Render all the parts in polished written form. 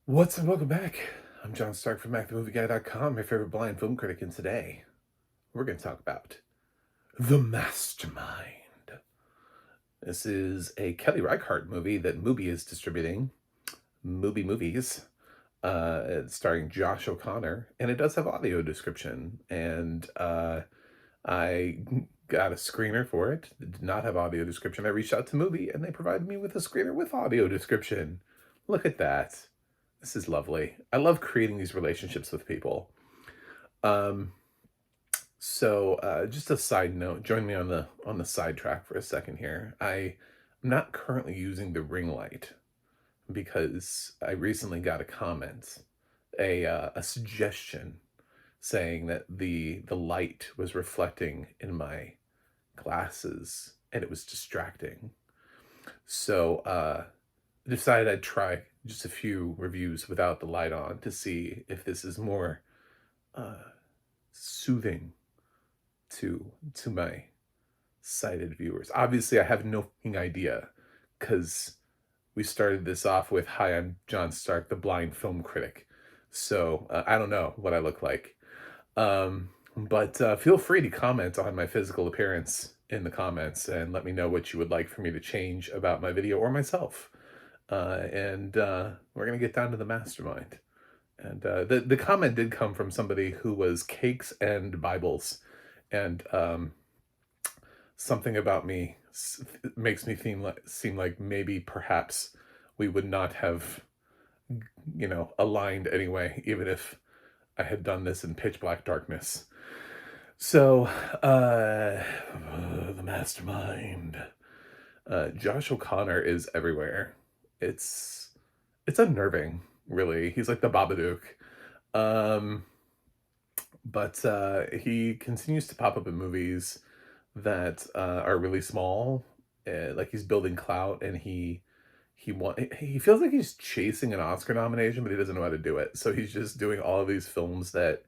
What's up? Welcome back. I'm John Stark from MacTheMovieGuy.com, your favorite blind film critic, and today we're going to talk about The Mastermind. This is a Kelly Reichardt movie that Mubi is distributing, Mubi Movies, it's starring Josh O'Connor, and it does have audio description, and I got a screener for it. It did not have audio description. I reached out to Mubi, and they provided me with a screener with audio description. Look at that. This is lovely. I love creating these relationships with people. Um, just a side note, join me on the sidetrack for a second here. I'm not currently using the ring light because I recently got a comment, a suggestion saying that the light was reflecting in my glasses and it was distracting. So I decided I'd try just a few reviews without the light on to see if this is more uh, soothing to my sighted viewers. Obviously, I have no fucking idea because we started this off with, "Hi, I'm John Stark, the blind film critic." So I don't know what I look like. But feel free to comment on my physical appearance in the comments and let me know what you would like for me to change about my video or myself. And we're gonna get down to the mastermind. And the comment did come from somebody who was cakes and Bibles, and something about me makes me seem like maybe perhaps we would not have, aligned anyway, even if I had done this in pitch black darkness. So, the mastermind. Josh O'Connor is everywhere. It's it's unnerving, really. He's like the Babadook. Um, but he continues to pop up in movies that are really small. Like he's building clout, and he feels like he's chasing an Oscar nomination, but he doesn't know how to do it. So he's just doing all of these films that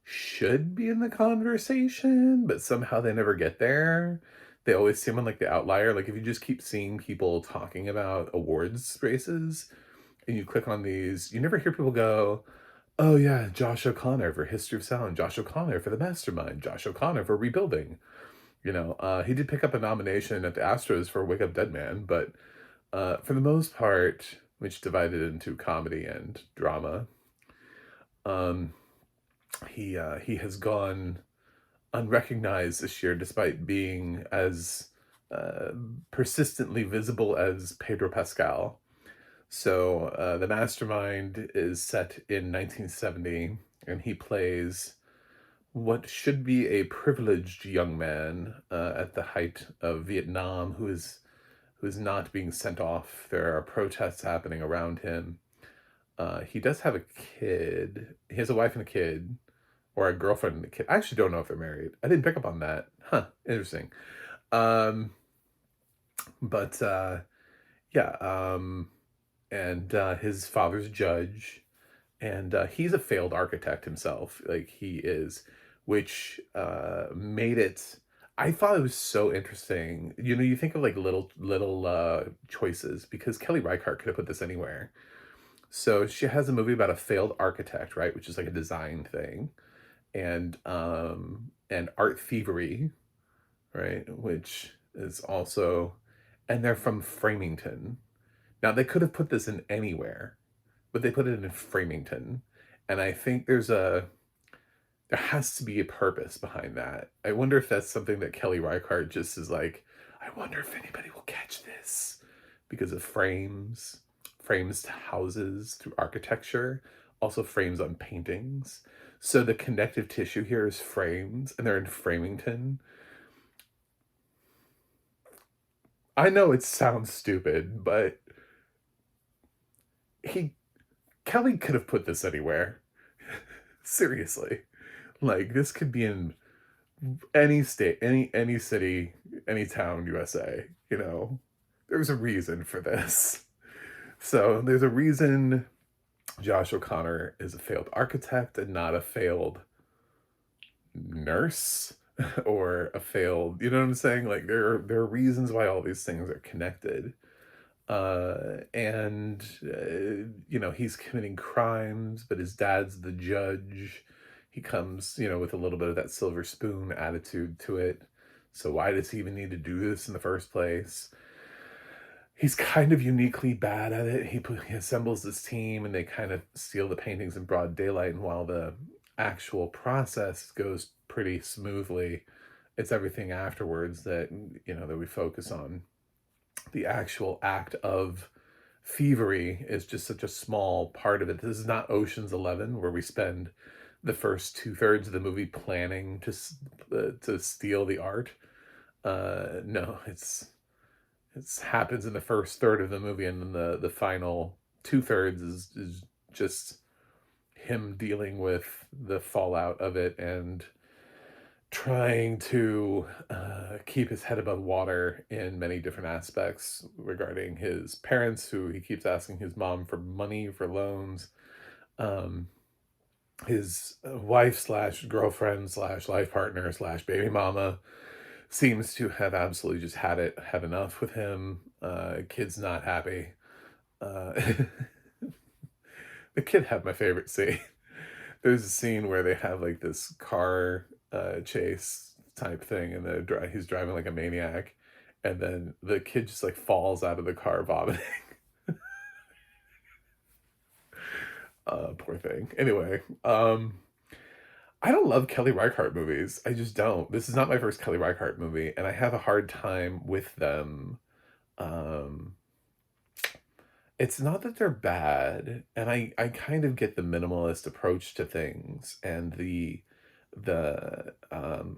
should be in the conversation, but somehow they never get there. They always seem like the outlier. Like if you just keep seeing people talking about awards races and you click on these, you never hear people go, "Oh yeah, Josh O'Connor for History of Sound, Josh O'Connor for The Mastermind, Josh O'Connor for Rebuilding." He did pick up a nomination at the Astros for Wake Up Dead Man, but for the most part, which divided into comedy and drama, um, he has gone unrecognized this year, despite being as uh, persistently visible as Pedro Pascal. So the Mastermind is set in 1970, and he plays what should be a privileged young man at the height of Vietnam, who is not being sent off. There are protests happening around him. He does have a kid. He has a wife and a kid, or a girlfriend and a kid. I actually don't know if they're married. I didn't pick up on that. Huh, interesting. Um, but yeah, and his father's a judge, and he's a failed architect himself. Like he is, which made it. I thought it was so interesting. You think of like little choices because Kelly Reichardt could have put this anywhere. So she has a movie about a failed architect, right, which is like a design thing, and art thievery, right, which is also, and they're from Framington. Now they could have put this in anywhere, but they put it in Framington, and I think there has to be a purpose behind that. I wonder if that's something that Kelly Reichardt just is like, I wonder if anybody will catch this because of frames to houses through architecture, also frames on paintings. So the connective tissue here is frames, and they're in Framington. I know it sounds stupid, but he Kelly could have put this anywhere. Seriously. Like this could be in any state, any city, any town, USA, There's a reason for this. So there's a reason Josh O'Connor is a failed architect and not a failed nurse or a failed, you know what I'm saying? Like there are reasons why all these things are connected. He's committing crimes, but his dad's the judge. He comes, with a little bit of that silver spoon attitude to it. So why does he even need to do this in the first place? He's kind of uniquely bad at it. He assembles this team, and they kind of steal the paintings in broad daylight. And while the actual process goes pretty smoothly, it's everything afterwards that we focus on. The actual act of thievery is just such a small part of it. This is not Ocean's 11, where we spend the first two-thirds of the movie planning to steal the art. No, it's happens in the first third of the movie, and then the final two-thirds is just him dealing with the fallout of it and trying to keep his head above water in many different aspects regarding his parents, who he keeps asking his mom for money for loans, um, his wife slash girlfriend slash life partner slash baby mama seems to have absolutely just had enough with him. Kid's not happy. Uh, the kid had my favorite scene. There's a scene where they have like this car chase type thing, and he's driving like a maniac, and then the kid just like falls out of the car vomiting. Poor thing. Anyway, I don't love Kelly Reichardt movies. I just don't. This is not my first Kelly Reichardt movie, and I have a hard time with them. Um, it's not that they're bad, and I kind of get the minimalist approach to things and the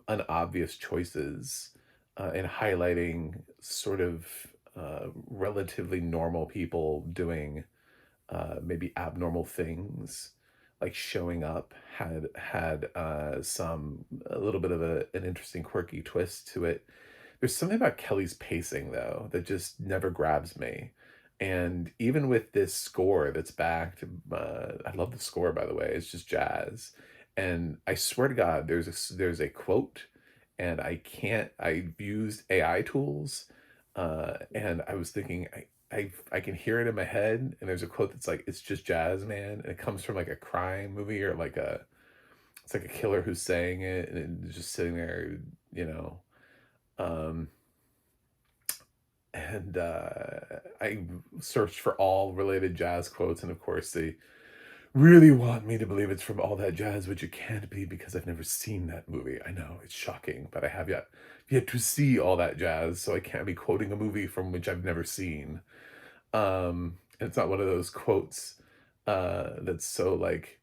unobvious choices in highlighting sort of relatively normal people doing maybe abnormal things, like showing up had a little bit of an interesting quirky twist to it. There's something about Kelly's pacing though that just never grabs me. And even with this score that's backed, I love the score, by the way. It's just jazz, and I swear to God, there's a quote, and I've used AI tools, and I was thinking I can hear it in my head, and there's a quote that's like, "It's just jazz, man," and it comes from like a crime movie, or like it's like a killer who's saying it, and it's just sitting there, you know. Um, and I searched for all related jazz quotes, and of course they really want me to believe it's from All That Jazz, which it can't be because I've never seen that movie. I know it's shocking, but I have yet to see All That Jazz, so I can't be quoting a movie from which I've never seen. And it's not one of those quotes that's so like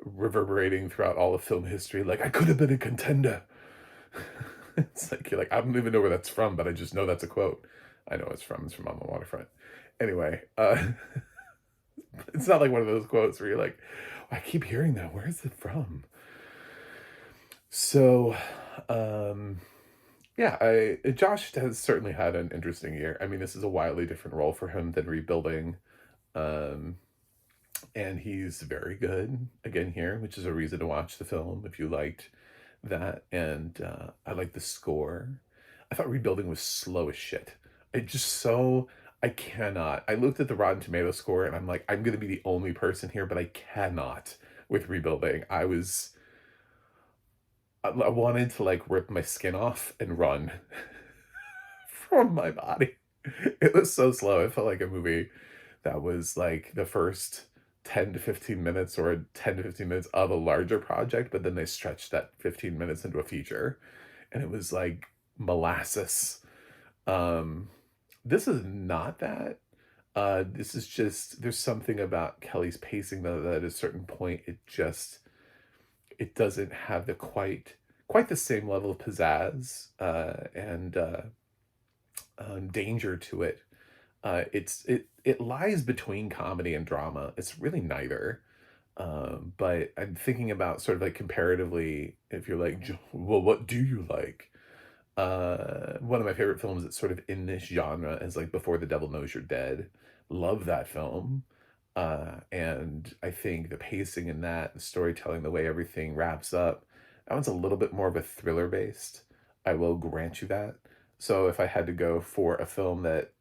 reverberating throughout all of film history, like I could have been a contender. It's like you're like, I don't even know where that's from, but I just know that's a quote. I know it's from On the Waterfront. Anyway, it's not like one of those quotes where you're like, I keep hearing that. Where is it from? So, um, yeah, Josh has certainly had an interesting year. I mean, this is a wildly different role for him than rebuilding. Um, and he's very good again here, which is a reason to watch the film if you liked that. And I like the score. I thought rebuilding was slow as shit. It just so I cannot. I looked at the Rotten Tomato score, and I'm like, I'm gonna be the only person here, but I cannot with rebuilding. I wanted to like rip my skin off and run from my body. It was so slow. It felt like a movie that was like the first 10 to 15 minutes or 10 to 15 minutes of a larger project, but then they stretched that 15 minutes into a feature, and it was like molasses. Um, this is not that. This is just there's something about Kelly's pacing though that at a certain point it doesn't have the quite the same level of pizzazz and danger to it. It lies between comedy and drama. It's really neither. But I'm thinking about sort of like comparatively, if you're like, well, what do you like? One of my favorite films that's sort of in this genre is like Before the Devil Knows You're Dead. Love that film. And I think the pacing in that, the storytelling, the way everything wraps up, that one's a little bit more of a thriller based. I will grant you that. So if I had to go for a film that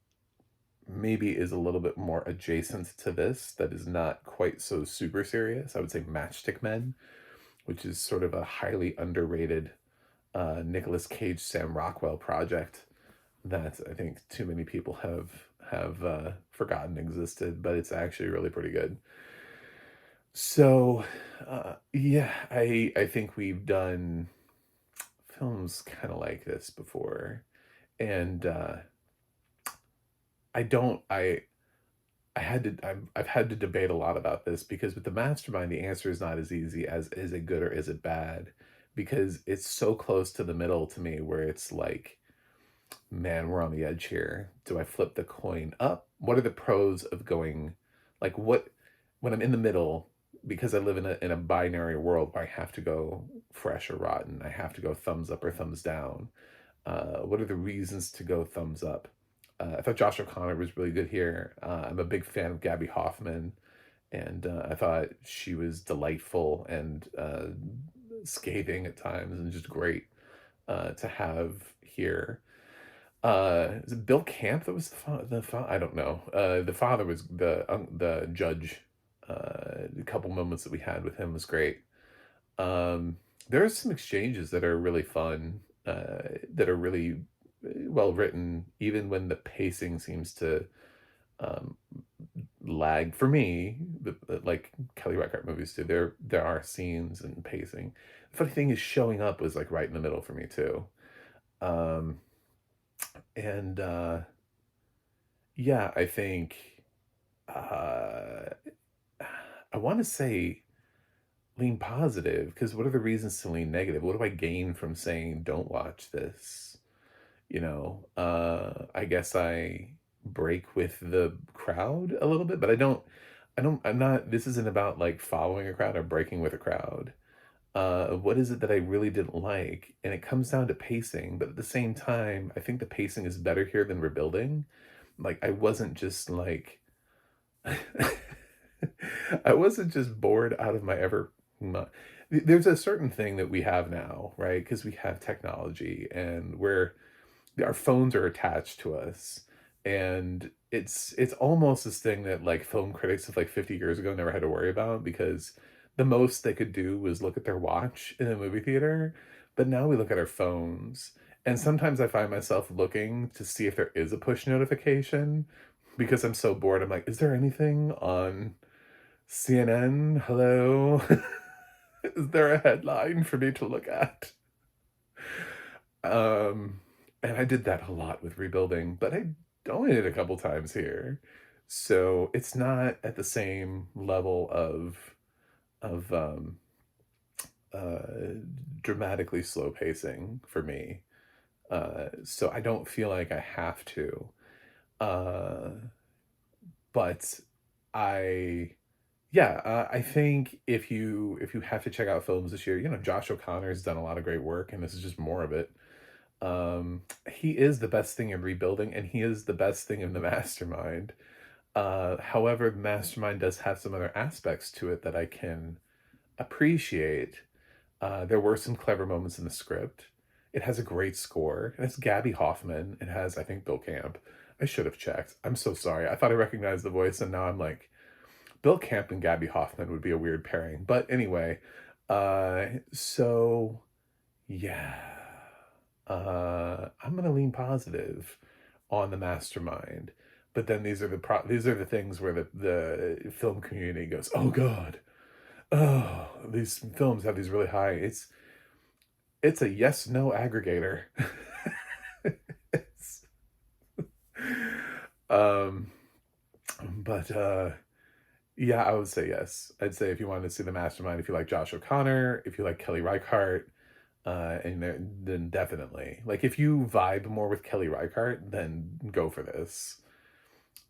maybe is a little bit more adjacent to this, that is not quite so super serious. I would say Matchstick Men, which is sort of a highly underrated Nicolas Cage, Sam Rockwell project that I think too many people have forgotten existed, but it's actually really pretty good. So, yeah, I think we've done films kind of like this before, and I don't I had to I've had to debate a lot about this because with the Mastermind, the answer is not as easy as is it good or is it bad, because it's so close to the middle to me where it's like, man, we're on the edge here. Do I flip the coin up? What are the pros of going, like, what, when I'm in the middle, because I live in a binary world where I have to go fresh or rotten, I have to go thumbs up or thumbs down. What are the reasons to go thumbs up? I thought Josh O'Connor was really good here. I'm a big fan of Gabby Hoffman, and I thought she was delightful and scathing at times, and just great to have here. Is it Bill Camp that was I don't know. The father was the judge. A couple moments that we had with him was great. There are some exchanges that are really fun, that are really well written, even when the pacing seems to um, lag for me. Like Kelly Reichardt movies do, there are scenes and pacing. The funny thing is, showing up was like right in the middle for me too. Um, and Yeah, I think uh, I want to say lean positive, because what are the reasons to lean negative? What do I gain from saying don't watch this? I guess I break with the crowd a little bit, but I'm not, this isn't about like following a crowd or breaking with a crowd. What is it that I really didn't like? And it comes down to pacing, but at the same time, I think the pacing is better here than Rebuilding. Like, I wasn't just like, I wasn't just bored out of my ever. There's a certain thing that we have now, right? Because we have technology, and our phones are attached to us, and it's almost this thing that like film critics of like 50 years ago never had to worry about, because the most they could do was look at their watch in a movie theater. But now we look at our phones, and sometimes I find myself looking to see if there is a push notification, because I'm so bored. I'm like, is there anything on CNN? Hello? Is there a headline for me to look at? Um, and I did that a lot with Rebuilding, but I only did it a couple times here. So it's not at the same level of uh dramatically slow pacing for me. So I don't feel like I have to. Uh but I Yeah, I think if you have to check out films this year, Josh O'Connor's done a lot of great work, and this is just more of it. He is the best thing in Rebuilding, and he is the best thing in the Mastermind. However, the Mastermind does have some other aspects to it that I can appreciate. There were some clever moments in the script. It has a great score. It has Gabby Hoffman. It has, I think, Bill Camp. I should have checked. I'm so sorry. I thought I recognized the voice, and now I'm like, Bill Camp and Gabby Hoffman would be a weird pairing. But anyway, so yeah, I'm gonna lean positive on the Mastermind. But then these are the things where the film community goes, oh God, oh, these films have these really high. It's a yes no aggregator. It's, um, but Yeah, I would say yes. I'd say if you wanted to see the Mastermind, if you like Josh O'Connor, if you like Kelly Reichardt, then definitely. Like, if you vibe more with Kelly Reichardt, then go for this.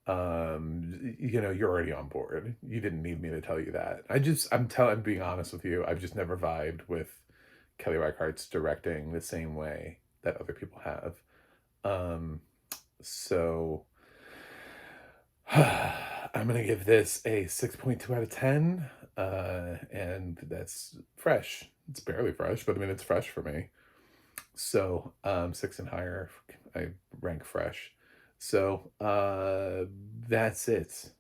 You're already on board. You didn't need me to tell you that. I'm being honest with you. I've just never vibed with Kelly Reichardt's directing the same way that other people have. Um, so I'm gonna give this a 6.2 out of 10. And that's fresh. It's barely fresh, but I mean, it's fresh for me. So 6 and higher, I rank fresh. So, that's it.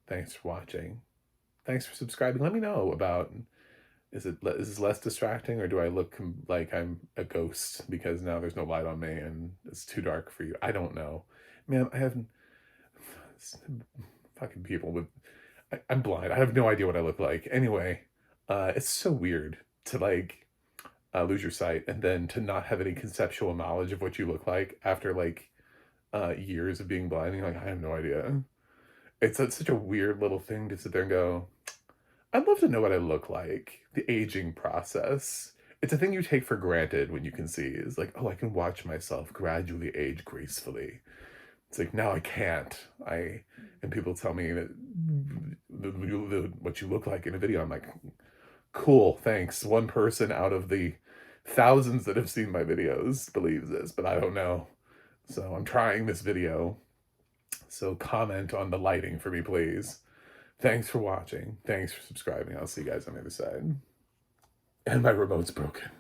Thanks for watching. Thanks for subscribing. Let me know about, is this less distracting, or do I look like I'm a ghost because now there's no light on me and it's too dark for you? I don't know. Man, I haven't fucking people with I'm blind. I have no idea what I look like. Anyway, it's so weird to like lose your sight and then to not have any conceptual knowledge of what you look like after like years of being blind. You're like, I have no idea. It's such a weird little thing to sit there and go, I'd love to know what I look like. The aging process. It's a thing you take for granted when you can see. Is like, oh, I can watch myself gradually age gracefully. It's like, now I can't. And people tell me that what you look like in a video. I'm like, cool, thanks. One person out of the thousands that have seen my videos believes this, but I don't know. So I'm trying this video. So comment on the lighting for me, please. Thanks for watching. Thanks for subscribing. I'll see you guys on the other side. And my remote's broken.